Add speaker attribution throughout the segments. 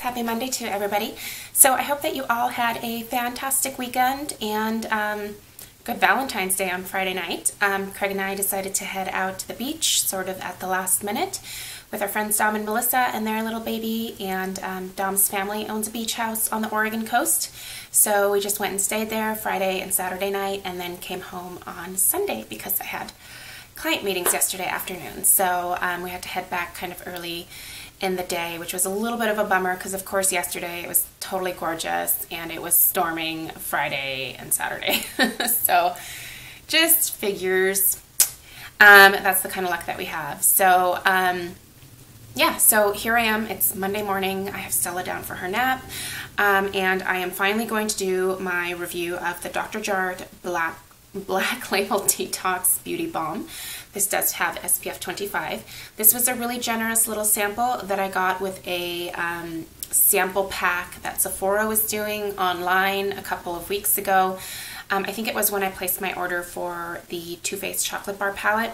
Speaker 1: guys, happy Monday to everybody. So I hope that you all had a fantastic weekend and good Valentine's Day on Friday night. Craig and I decided to head out to the beach sort of at the last minute with our friends Dom and Melissa and their little baby, and Dom's family owns a beach house on the Oregon coast. So we just went and stayed there Friday and Saturday night and then came home on Sunday because I had client meetings yesterday afternoon. So we had to head back kind of early in the day, which was a little bit of a bummer because of course yesterday it was totally gorgeous and it was storming Friday and Saturday. So just figures. That's the kind of luck that we have. So yeah, so here I am. It's Monday morning. I have Stella down for her nap, and I am finally going to do my review of the Dr. Jart Black Label Detox Beauty Balm. This does have SPF 25. This was a really generous little sample that I got with a sample pack that Sephora was doing online a couple of weeks ago. I think it was when I placed my order for the Too Faced chocolate bar palette,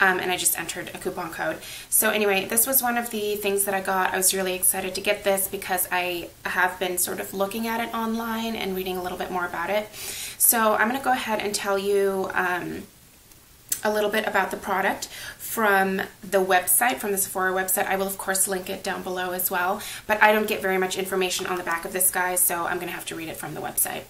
Speaker 1: and I just entered a coupon code. So anyway, this was one of the things that I got. I was really excited to get this because I have been sort of looking at it online and reading a little bit more about it. So I'm going to go ahead and tell you a little bit about the product from the website, from the Sephora website. I will of course link it down below as well, but I don't get very much information on the back of this, guys, so I'm going to have to read it from the website.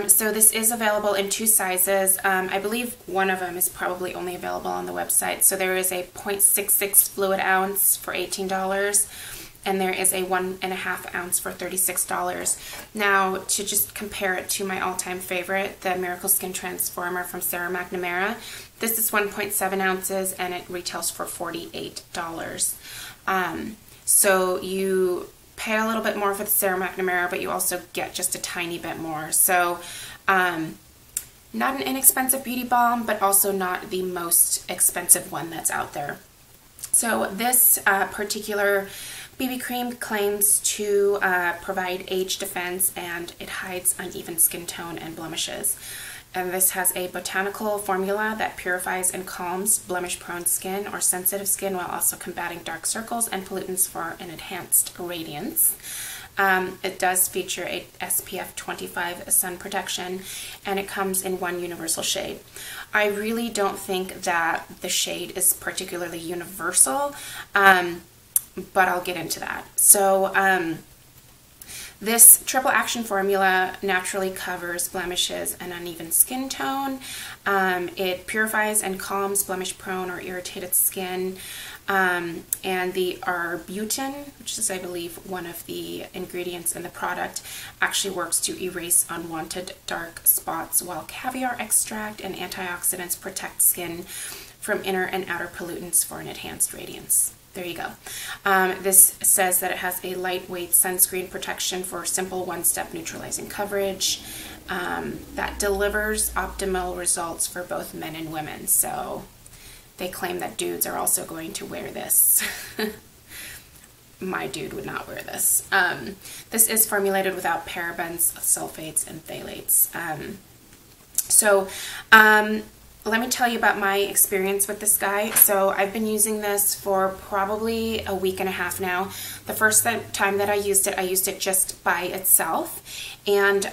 Speaker 1: So this is available in 2 sizes. I believe one of them is probably only available on the website. So there is a 0.66 fluid ounce for $18, and there is a 1.5 ounce for $36. Now, to just compare it to my all-time favorite, the Miracle Skin Transformer from Sarah McNamara, this is 1.7 ounces and it retails for $48. So you pay a little bit more for the Sarah McNamara, but you also get just a tiny bit more. So not an inexpensive beauty balm, but also not the most expensive one that's out there. So this particular BB cream claims to provide age defense, and it hides uneven skin tone and blemishes. And this has a botanical formula that purifies and calms blemish-prone skin or sensitive skin while also combating dark circles and pollutants for an enhanced radiance. It does feature a SPF 25 sun protection, and it comes in one universal shade. I really don't think that the shade is particularly universal, but I'll get into that. So this triple action formula naturally covers blemishes and uneven skin tone. It purifies and calms blemish-prone or irritated skin. And the arbutin, which is, I believe, one of the ingredients in the product, actually works to erase unwanted dark spots, while caviar extract and antioxidants protect skin from inner and outer pollutants for an enhanced radiance. There you go. This says that it has a lightweight sunscreen protection for simple one-step neutralizing coverage that delivers optimal results for both men and women. So they claim that dudes are also going to wear this. My dude would not wear this. This is formulated without parabens, sulfates, and phthalates. Let me tell you about my experience with this guy. So I've been using this for probably a week and a half now. The first time that I used it just by itself. And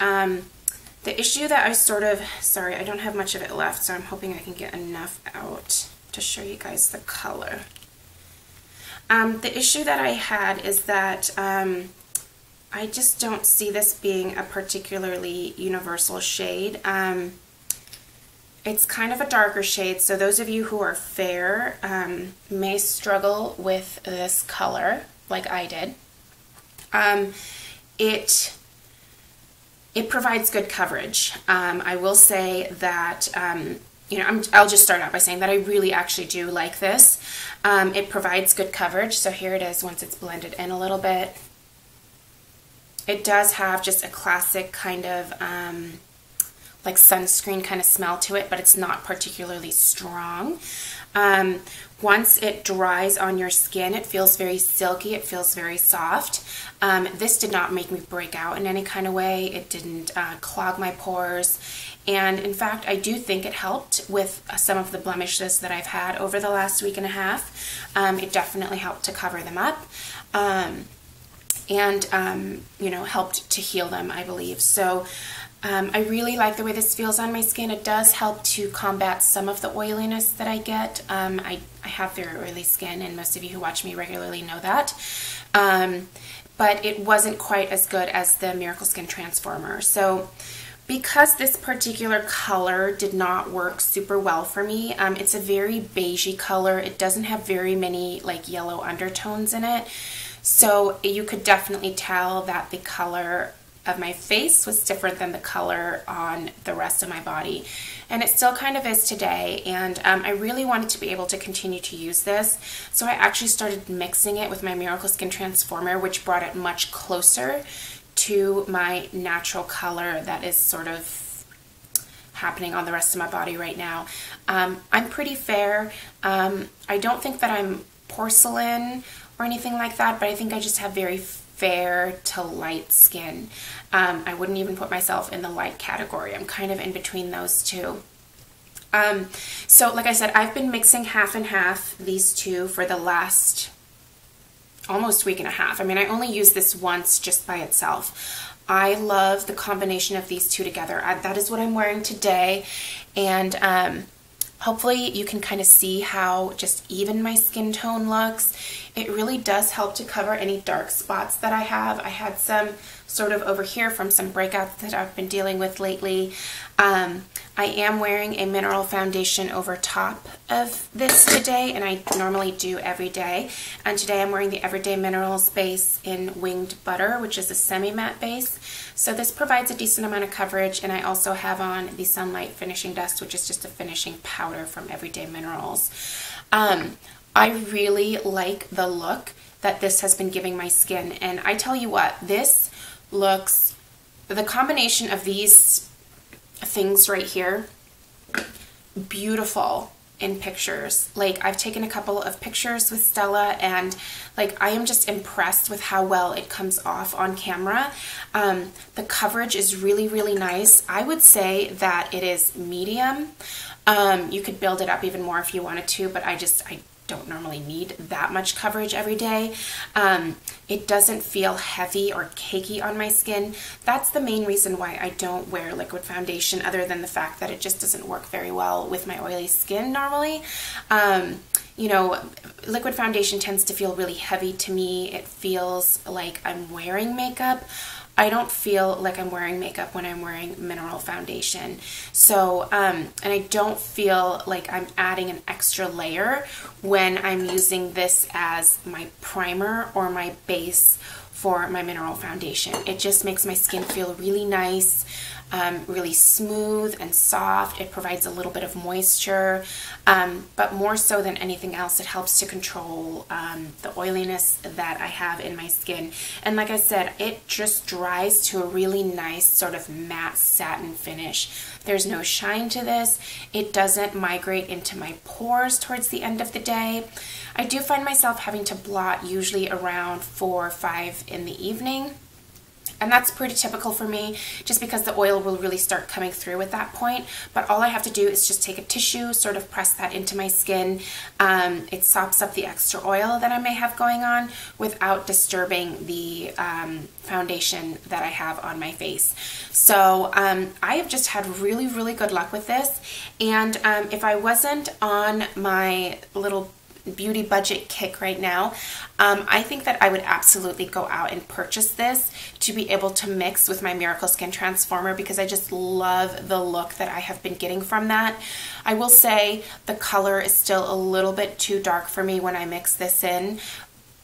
Speaker 1: the issue that I sorry, I don't have much of it left, so I'm hoping I can get enough out to show you guys the color. The issue that I had is that I just don't see this being a particularly universal shade. It's kind of a darker shade, so those of you who are fair may struggle with this color like I did. It provides good coverage. I will say that you know, I'll just start out by saying that I really actually do like this. It provides good coverage, so here it is once it's blended in a little bit. It does have just a classic kind of like sunscreen kind of smell to it, but it's not particularly strong. Once it dries on your skin, it feels very silky, it feels very soft. This did not make me break out in any kind of way. It didn't clog my pores. And in fact, I do think it helped with some of the blemishes that I've had over the last week and a half. It definitely helped to cover them up. and, you know, helped to heal them, I believe. So I really like the way this feels on my skin. It does help to combat some of the oiliness that I get. I have very oily skin, and most of you who watch me regularly know that. But it wasn't quite as good as the Miracle Skin Transformer. So because this particular color did not work super well for me, it's a very beigey color. It doesn't have very many like yellow undertones in it. So you could definitely tell that the color of my face was different than the color on the rest of my body, and it still kind of is today. And I really wanted to be able to continue to use this, so I actually started mixing it with my Miracle Skin Transformer, which brought it much closer to my natural color that is sort of happening on the rest of my body right now. I'm pretty fair. I don't think that I'm porcelain or anything like that, but I think I just have very fair to light skin. I wouldn't even put myself in the light category. I'm kind of in between those two. So like I said, I've been mixing half and half these two for the last almost week and a half. I mean, I only use this once just by itself. I love the combination of these two together. That is what I'm wearing today, and hopefully you can kind of see how just even my skin tone looks. It really does help to cover any dark spots that I have. I had some sort of over here from some breakouts that I've been dealing with lately. I am wearing a mineral foundation over top of this today, and I normally do every day. And today I'm wearing the Everyday Minerals base in Winged Butter, which is a semi-matte base. So this provides a decent amount of coverage, and I also have on the Sunlight Finishing Dust, which is just a finishing powder from Everyday Minerals. I really like the look that this has been giving my skin, and I tell you what, this looks, the combination of these things right here, beautiful in pictures. Like, I've taken a couple of pictures with Stella, and like, I am just impressed with how well it comes off on camera. The coverage is really, really nice. I would say that it is medium. You could build it up even more if you wanted to, but I don't normally need that much coverage every day. It doesn't feel heavy or cakey on my skin. That's the main reason why I don't wear liquid foundation, other than the fact that it just doesn't work very well with my oily skin normally. You know, liquid foundation tends to feel really heavy to me. It feels like I'm wearing makeup. I don't feel like I'm wearing makeup when I'm wearing mineral foundation. So, and I don't feel like I'm adding an extra layer when I'm using this as my primer or my base for my mineral foundation. It just makes my skin feel really nice, really smooth and soft. It provides a little bit of moisture, but more so than anything else, it helps to control the oiliness that I have in my skin. And like I said, it just dries to a really nice sort of matte satin finish. There's no shine to this. It doesn't migrate into my pores towards the end of the day. I do find myself having to blot usually around 4 or 5 in the evening. And that's pretty typical for me, just because the oil will really start coming through at that point. But all I have to do is just take a tissue, sort of press that into my skin. It sops up the extra oil that I may have going on without disturbing the foundation that I have on my face. So I have just had really, really good luck with this. And if I wasn't on my little beauty budget kick right now, I think that I would absolutely go out and purchase this to be able to mix with my Miracle Skin Transformer, because I just love the look that I have been getting from that. I will say the color is still a little bit too dark for me when I mix this in,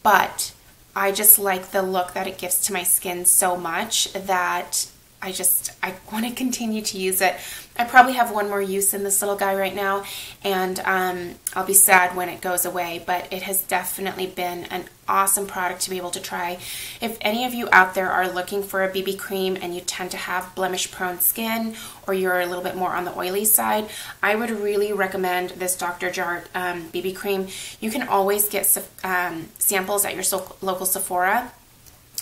Speaker 1: but I just like the look that it gives to my skin so much that I want to continue to use it. I probably have one more use in this little guy right now, and I'll be sad when it goes away, but it has definitely been an awesome product to be able to try. If any of you out there are looking for a BB cream and you tend to have blemish prone skin, or you're a little bit more on the oily side, I would really recommend this Dr. Jart BB cream. You can always get samples at your local Sephora.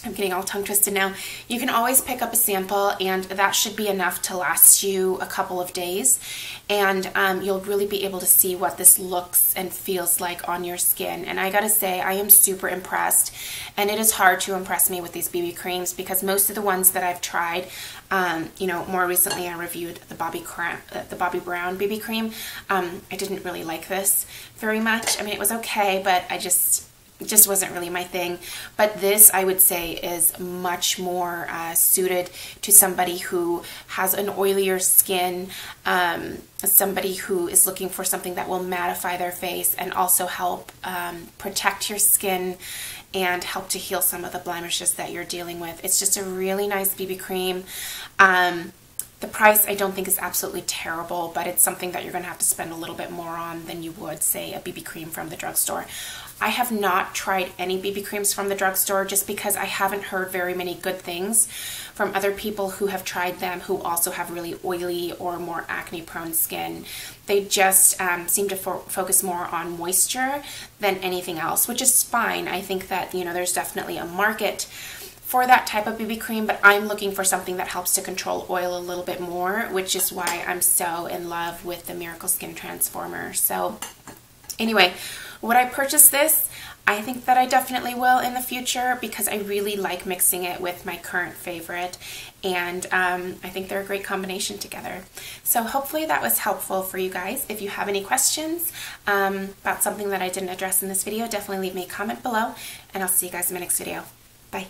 Speaker 1: I'm getting all tongue twisted now. You can always pick up a sample, and that should be enough to last you a couple of days, and you'll really be able to see what this looks and feels like on your skin. And I gotta say, I am super impressed, and it is hard to impress me with these BB creams because most of the ones that I've tried, you know, more recently I reviewed the Bobbi Brown BB cream. I didn't really like this very much. I mean, it was okay, but it just wasn't really my thing. But this, I would say, is much more suited to somebody who has an oilier skin, somebody who is looking for something that will mattify their face and also help protect your skin and help to heal some of the blemishes that you're dealing with. It's just a really nice BB cream. The price I don't think is absolutely terrible, but it's something that you're going to have to spend a little bit more on than you would, say, a BB cream from the drugstore. I have not tried any BB creams from the drugstore just because I haven't heard very many good things from other people who have tried them who also have really oily or more acne-prone skin. They just seem to focus more on moisture than anything else, which is fine. I think that, you know, there's definitely a market for that type of BB cream, but I'm looking for something that helps to control oil a little bit more, which is why I'm so in love with the Miracle Skin Transformer. So anyway, would I purchase this? I think that I definitely will in the future because I really like mixing it with my current favorite, and I think they're a great combination together. So hopefully that was helpful for you guys. If you have any questions about something that I didn't address in this video, definitely leave me a comment below, and I'll see you guys in my next video. Bye.